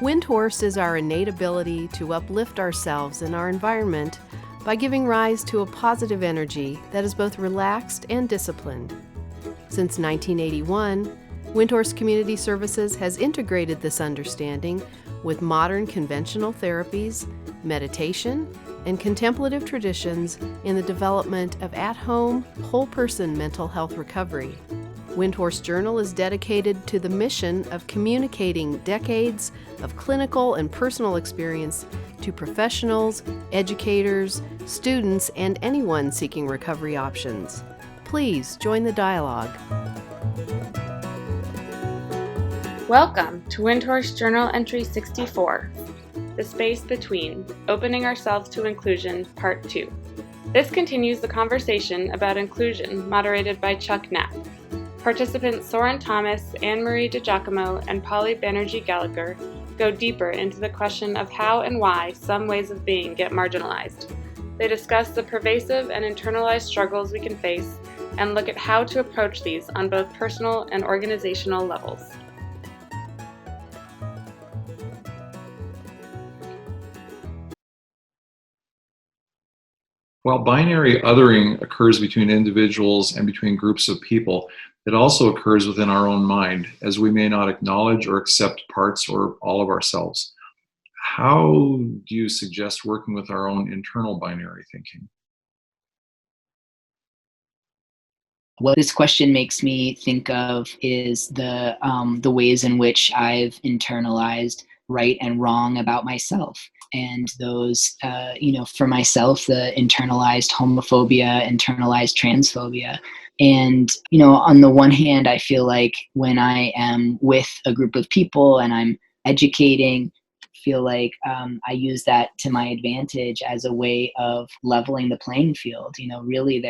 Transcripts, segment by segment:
Wind Horse is our innate ability to uplift ourselves and our environment by giving rise to a positive energy that is both relaxed and disciplined. Since 1981, Wind Horse Community Services has integrated this understanding with modern conventional therapies, meditation, and contemplative traditions in the development of at-home, whole-person mental health recovery. Wind Horse Journal is dedicated to the mission of communicating decades of clinical and personal experience to professionals, educators, students, and anyone seeking recovery options. Please join the dialogue. Welcome to Wind Horse Journal Entry 64, The Space Between, Opening Ourselves to Inclusion, Part 2. This continues the conversation about inclusion moderated by Chuck Knapp. Participants Sorin Thomas, Marie DiGiacomo, and Polly Banerjee Gallagher go deeper into the question of how and why some ways of being get marginalized. They discuss the pervasive and internalized struggles we can face and look at how to approach these on both personal and organizational levels. While binary othering occurs between individuals and between groups of people, it also occurs within our own mind, as we may not acknowledge or accept parts or all of ourselves. How do you suggest working with our own internal binary thinking? What this question makes me think of is the ways in which I've internalized right and wrong about myself. And those, for myself, the internalized homophobia, internalized transphobia. And, on the one hand, I feel like when I am with a group of people and I'm educating, feel like I use that to my advantage as a way of leveling the playing field. Really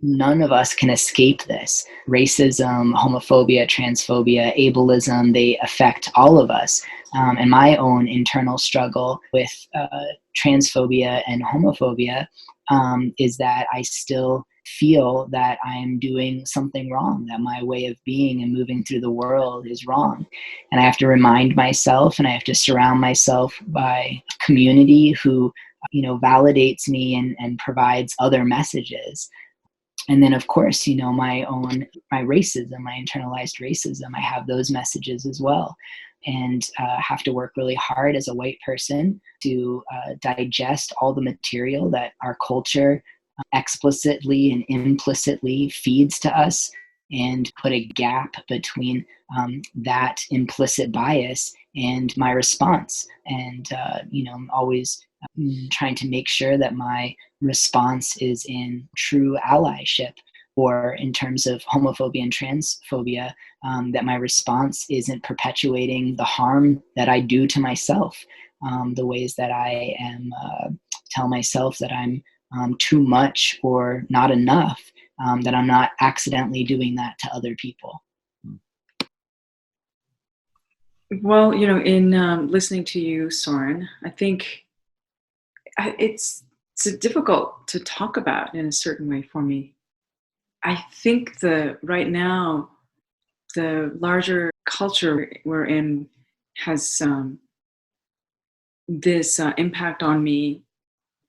none of us can escape this. Racism, homophobia, transphobia, ableism, they affect all of us. And my own internal struggle with transphobia and homophobia is that I still feel that I am doing something wrong, that my way of being and moving through the world is wrong. And I have to remind myself, and I have to surround myself by a community who, validates me and provides other messages. And then, of course, my racism, my internalized racism, I have those messages as well. And have to work really hard as a white person to digest all the material that our culture explicitly and implicitly feeds to us, and put a gap between that implicit bias and my response. And, I'm always trying to make sure that my response is in true allyship, or in terms of homophobia and transphobia, that my response isn't perpetuating the harm that I do to myself, the ways that I am tell myself that I'm too much or not enough, that I'm not accidentally doing that to other people. Well, in listening to you, Sorin, I think it's difficult to talk about in a certain way for me. I think right now, the larger culture we're in has this impact on me.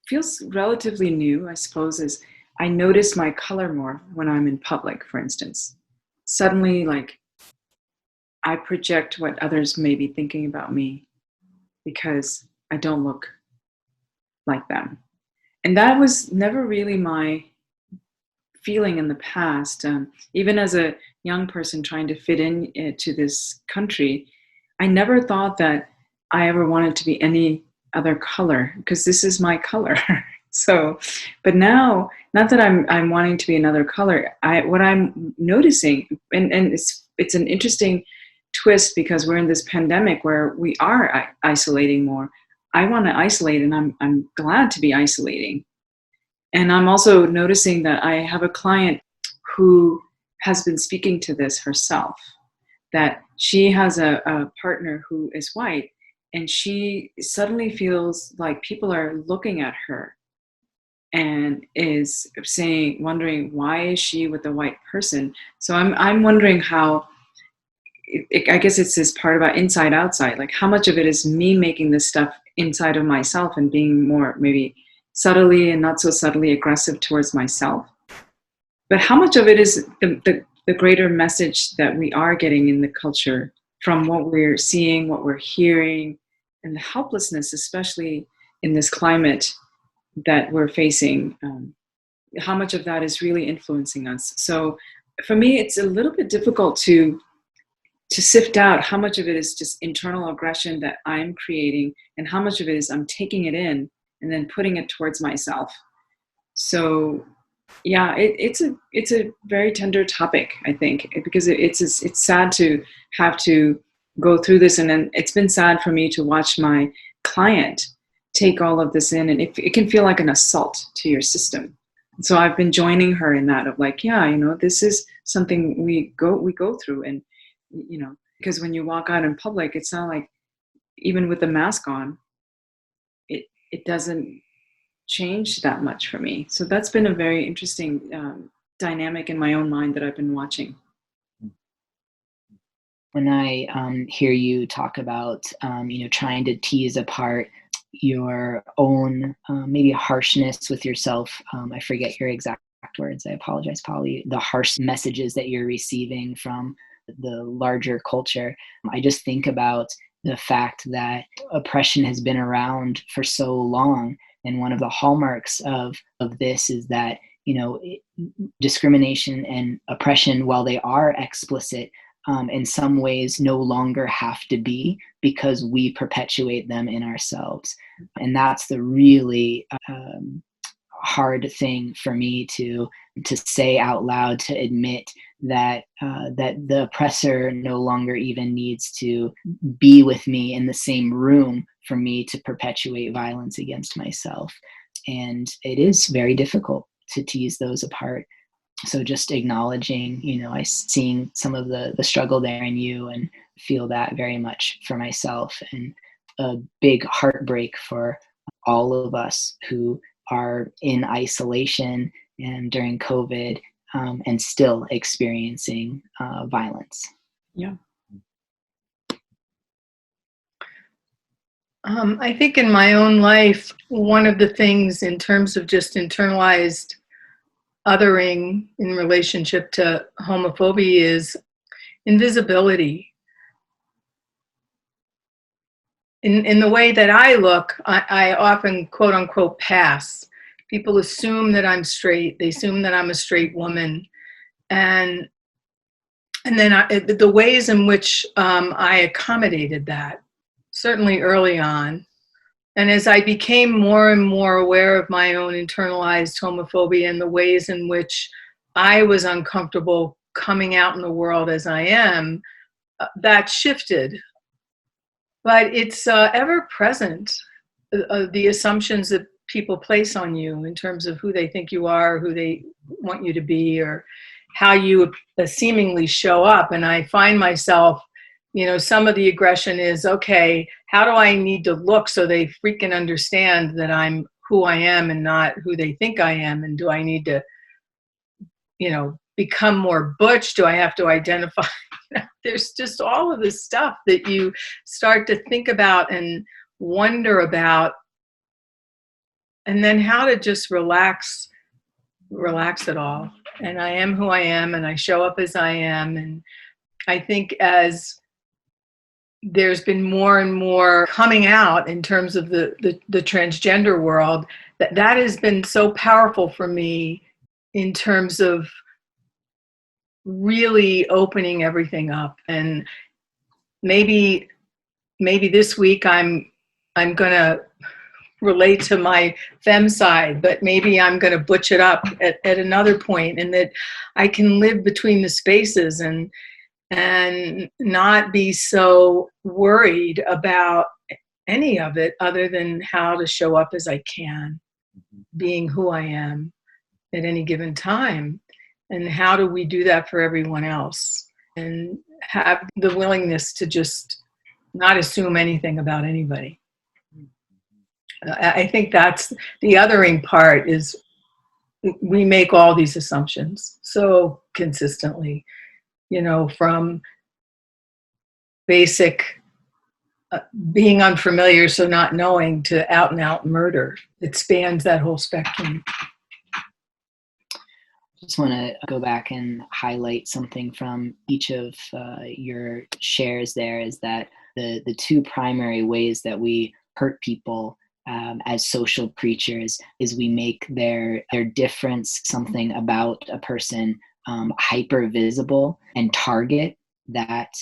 Feels relatively new, I suppose, as I notice my color more when I'm in public, for instance. Suddenly, I project what others may be thinking about me because I don't look like them. And that was never really my feeling in the past. Even as a young person trying to fit in to this country, I never thought that I ever wanted to be any other color, because this is my color. So, but now, not that I'm wanting to be another color, what I'm noticing, and it's an interesting twist, because we're in this pandemic where we are isolating more. I want to isolate, and I'm glad to be isolating. And I'm also noticing that I have a client who has been speaking to this herself, that she has a partner who is white, and she suddenly feels like people are looking at her and is wondering, why is she with a white person? So I'm wondering how I guess it's this part about inside outside. Like, how much of it is me making this stuff inside of myself and being more maybe subtly and not so subtly aggressive towards myself? But how much of it is the greater message that we are getting in the culture from what we're seeing, what we're hearing, and the helplessness, especially in this climate that we're facing? How much of that is really influencing us? So for me, it's a little bit difficult to sift out how much of it is just internal aggression that I'm creating and how much of it is I'm taking it in and then putting it towards myself. So yeah, it's a very tender topic, I think, because it's sad to have to go through this. And then it's been sad for me to watch my client take all of this in, and it can feel like an assault to your system. So I've been joining her in that of like, yeah, this is something we go through. And, because when you walk out in public, it's not like, even with the mask on, it doesn't change that much for me. So that's been a very interesting dynamic in my own mind that I've been watching. When I hear you talk about, trying to tease apart your own maybe harshness with yourself, I forget your exact words, I apologize, Polly, the harsh messages that you're receiving from the larger culture, I just think about the fact that oppression has been around for so long. And one of the hallmarks of this is that, discrimination and oppression, while they are explicit, in some ways no longer have to be, because we perpetuate them in ourselves. And that's the really hard thing for me to say out loud, to admit that the oppressor no longer even needs to be with me in the same room for me to perpetuate violence against myself. And it is very difficult to tease those apart. So just acknowledging, I seeing some of the struggle there in you, and feel that very much for myself, and a big heartbreak for all of us who are in isolation and during COVID, and still experiencing violence. Yeah. I think in my own life, one of the things in terms of just internalized othering in relationship to homophobia is invisibility. In the way that I look, I often, quote unquote, pass. People assume that I'm straight. They assume that I'm a straight woman. And then the ways in which I accommodated that, certainly early on. And as I became more and more aware of my own internalized homophobia and the ways in which I was uncomfortable coming out in the world as I am, that shifted. But it's ever present, the assumptions that people place on you in terms of who they think you are, who they want you to be, or how you seemingly show up. And I find myself, some of the aggression is, okay, how do I need to look so they freaking understand that I'm who I am and not who they think I am? And do I need to, become more butch? Do I have to identify? There's just all of this stuff that you start to think about and wonder about, and then how to just relax it all. And I am who I am, and I show up as I am. And I think as there's been more and more coming out in terms of the transgender world, that has been so powerful for me in terms of really opening everything up. And maybe this week I'm gonna relate to my femme side, but maybe I'm gonna butch it up at another point, and that I can live between the spaces and not be so worried about any of it other than how to show up as I can, being who I am at any given time. And how do we do that for everyone else? And have the willingness to just not assume anything about anybody. I think that's the othering part, is we make all these assumptions so consistently, from basic being unfamiliar, so not knowing, to out and out murder. It spans that whole spectrum. Just want to go back and highlight something from each of your shares there, is that the two primary ways that we hurt people as social creatures is we make their difference, something about a person, hyper visible and target that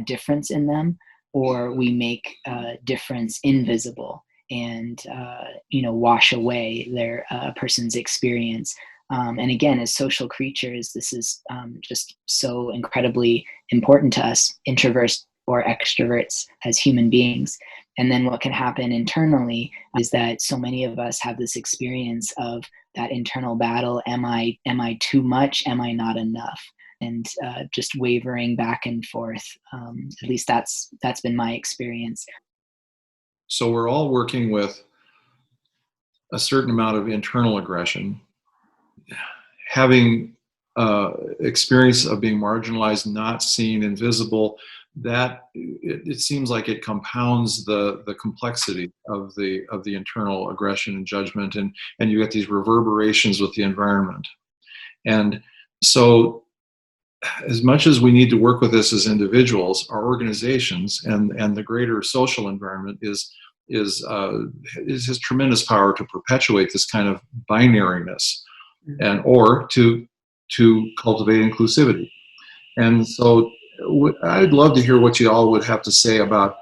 difference in them, or we make difference invisible and wash away their person's experience. And again, as social creatures, this is just so incredibly important to us, introverts or extroverts, as human beings. And then what can happen internally is that so many of us have this experience of that internal battle. Am I too much? Am I not enough? And just wavering back and forth. At least that's been my experience. So we're all working with a certain amount of internal aggression. Having experience of being marginalized, not seen, invisible, that it seems like it compounds the complexity of the internal aggression and judgment, and you get these reverberations with the environment. And so, as much as we need to work with this as individuals, our organizations and the greater social environment has tremendous power to perpetuate this kind of binariness, and or to cultivate inclusivity. And so I'd love to hear what you all would have to say about,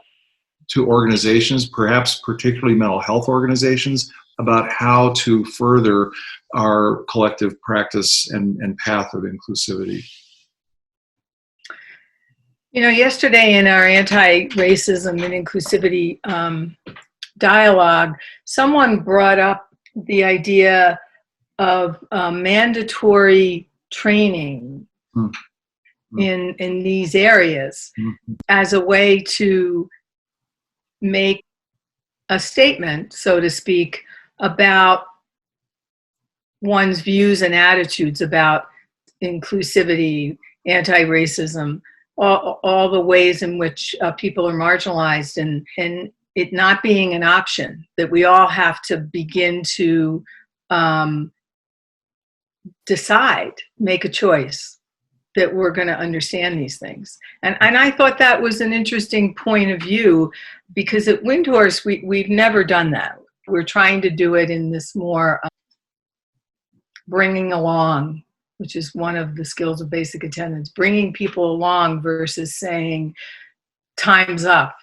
to organizations, perhaps particularly mental health organizations, about how to further our collective practice and path of inclusivity. Yesterday in our anti-racism and inclusivity dialogue, someone brought up the idea of mandatory training in these areas as a way to make a statement, so to speak, about one's views and attitudes about inclusivity, anti-racism, all the ways in which people are marginalized, and it not being an option, that we all have to begin to decide, make a choice that we're going to understand these things. And I thought that was an interesting point of view, because at Windhorse, we've never done that. We're trying to do it in this more bringing along, which is one of the skills of basic attendance, bringing people along versus saying, time's up,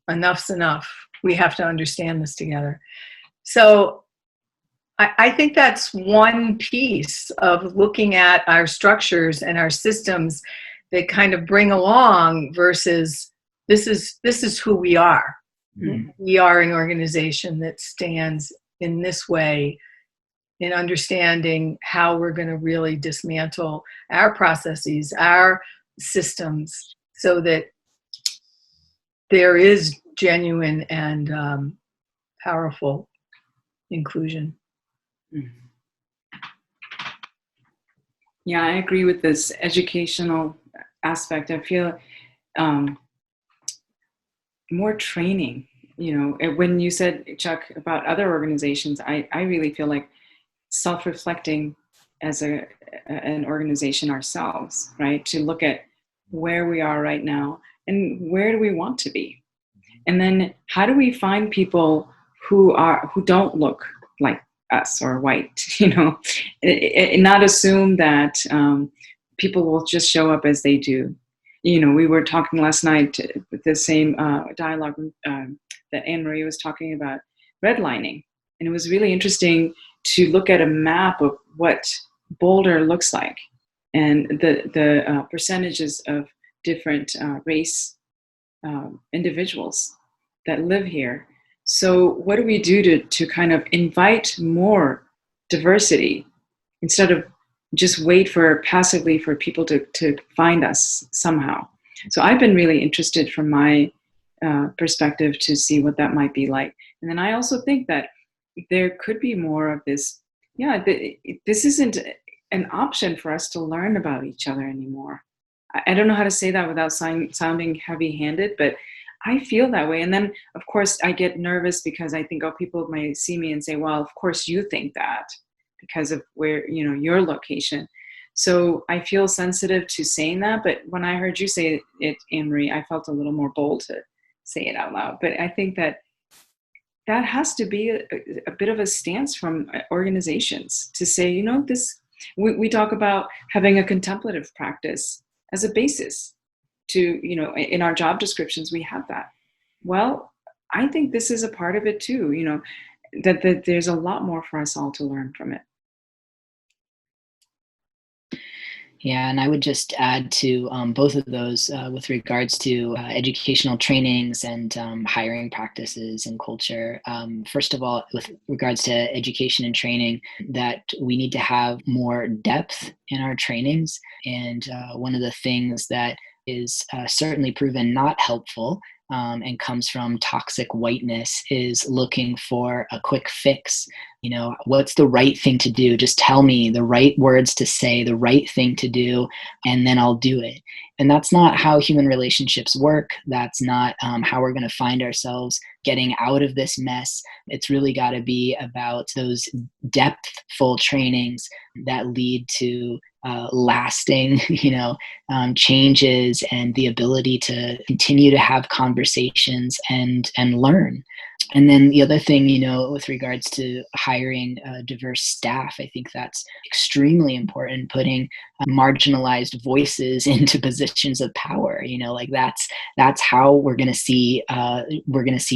enough's enough, we have to understand this together. So I think that's one piece of looking at our structures and our systems that kind of bring along versus this is who we are. Mm-hmm. We are an organization that stands in this way in understanding how we're going to really dismantle our processes, our systems, so that there is genuine and powerful inclusion. Yeah, I agree with this educational aspect. I feel more training, when you said, Chuck, about other organizations, I really feel like self-reflecting as an organization ourselves, right? To look at where we are right now and where do we want to be? And then how do we find people who don't look like us or white, and not assume that people will just show up as they do. We were talking last night with the same dialogue that Anne-Marie was talking about, redlining. And it was really interesting to look at a map of what Boulder looks like and the percentages of different race individuals that live here. So what do we do to kind of invite more diversity instead of just wait passively for people to find us somehow? So I've been really interested from my perspective to see what that might be like. And then I also think that there could be more of this. Yeah, this isn't an option for us to learn about each other anymore. I don't know how to say that without sounding heavy-handed, but I feel that way. And then, of course, I get nervous because I think, oh, people might see me and say, well, of course you think that because of where, your location. So I feel sensitive to saying that. But when I heard you say it, Anne-Marie, I felt a little more bold to say it out loud. But I think that has to be a bit of a stance from organizations to say, we talk about having a contemplative practice as a basis to, in our job descriptions, we have that. Well, I think this is a part of it too, that there's a lot more for us all to learn from it. Yeah, and I would just add to both of those with regards to educational trainings and hiring practices and culture. First of all, with regards to education and training, that we need to have more depth in our trainings. And one of the things that is certainly proven not helpful and comes from toxic whiteness is looking for a quick fix. What's the right thing to do? Just tell me the right words to say, the right thing to do, and then I'll do it. And that's not how human relationships work. That's not how we're going to find ourselves getting out of this mess. It's really got to be about those depthful trainings that lead to lasting, changes and the ability to continue to have conversations and learn. And then the other thing, with regards to hiring diverse staff, I think that's extremely important, putting marginalized voices into positions of power. That's how we're going to see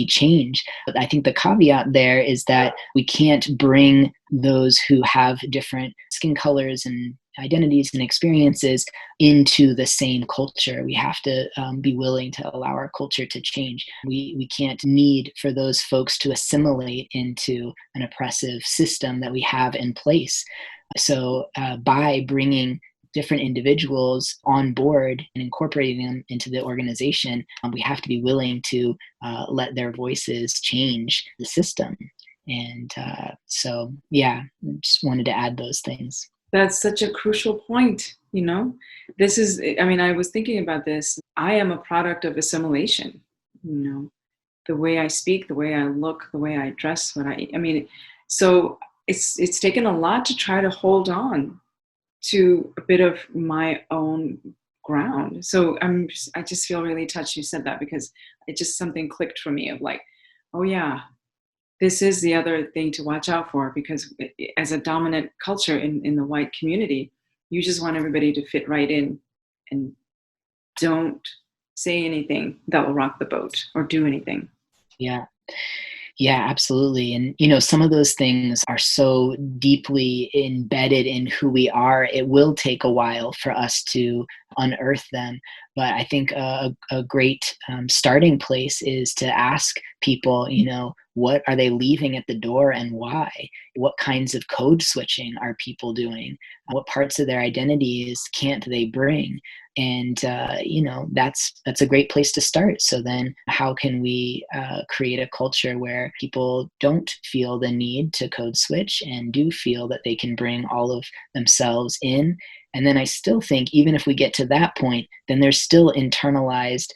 change. But I think the caveat there is that we can't bring those who have different skin colors and identities and experiences into the same culture. We have to be willing to allow our culture to change. We can't need for those folks to assimilate into an oppressive system that we have in place. So by bringing different individuals on board and incorporating them into the organization, we have to be willing to let their voices change the system. And so, yeah, just wanted to add those things. That's such a crucial point. This is, I was thinking about this. I am a product of assimilation, the way I speak, the way I look, the way I dress, so it's taken a lot to try to hold on to a bit of my own ground. So I just feel really touched you said that, because it just something clicked for me of like, oh yeah, this is the other thing to watch out for, because as a dominant culture in the white community, you just want everybody to fit right in and don't say anything that will rock the boat or do anything. Yeah, absolutely. And, some of those things are so deeply embedded in who we are. It will take a while for us to unearth them. But I think a great starting place is to ask people, what are they leaving at the door and why? What kinds of code switching are people doing? What parts of their identities can't they bring? And, that's a great place to start. So then how can we create a culture where people don't feel the need to code switch and do feel that they can bring all of themselves in? And then I still think even if we get to that point, then there's still internalized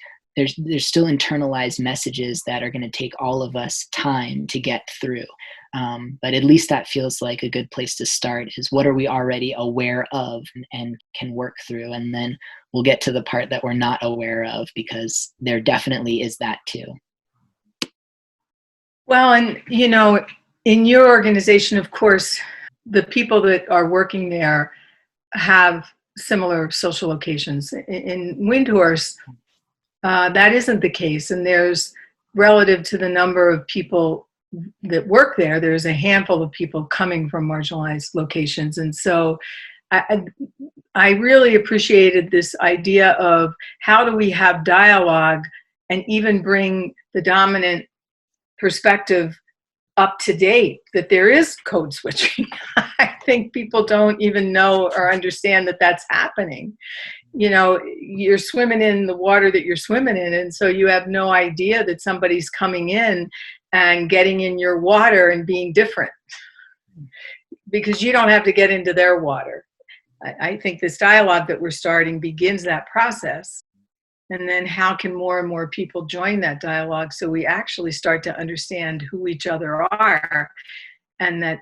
messages that are going to take all of us time to get through. But at least that feels like a good place to start, is what are we already aware of and can work through? And then we'll get to the part that we're not aware of, because there definitely is that too. Well, and in your organization, of course, the people that are working there have similar social locations. In Windhorse, that isn't the case. And there's, relative to the number of people that work there, there's a handful of people coming from marginalized locations. And so I really appreciated this idea of how do we have dialogue and even bring the dominant perspective up to date, that there is code switching. I think people don't even know or understand that that's happening. You're swimming in the water that you're swimming in, and so you have no idea that somebody's coming in and getting in your water and being different, because you don't have to get into their water. I think this dialogue that we're starting begins that process. And then how can more and more people join that dialogue so we actually start to understand who each other are and that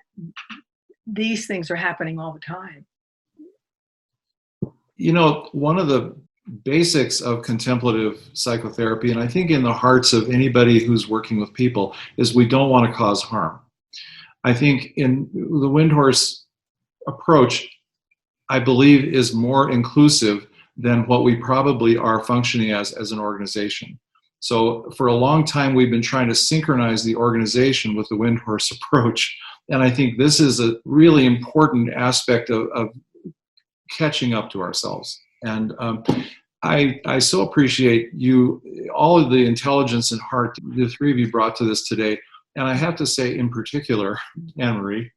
these things are happening all the time. You know, one of the basics of contemplative psychotherapy, and I think in the hearts of anybody who's working with people, is we don't want to cause harm. I think in the Windhorse approach, I believe, is more inclusive than what we probably are functioning as an organization. So for a long time, we've been trying to synchronize the organization with the Windhorse approach. And I think this is a really important aspect of catching up to ourselves. And I so appreciate you, all of the intelligence and heart the three of you brought to this today. And I have to say in particular, Anne-Marie,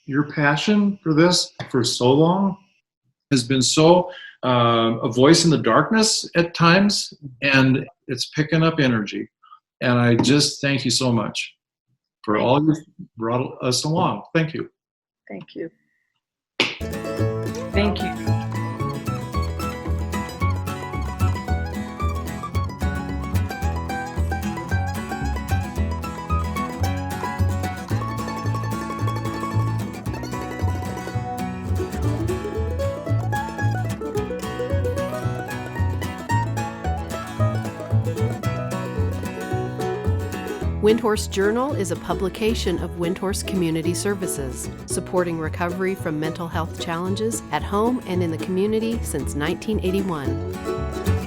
your passion for this for so long has been so a voice in the darkness at times, and it's picking up energy. And I just thank you so much for all you brought us along. Thank you. Thank you. Thank you. Windhorse Journal is a publication of Windhorse Community Services, supporting recovery from mental health challenges at home and in the community since 1981.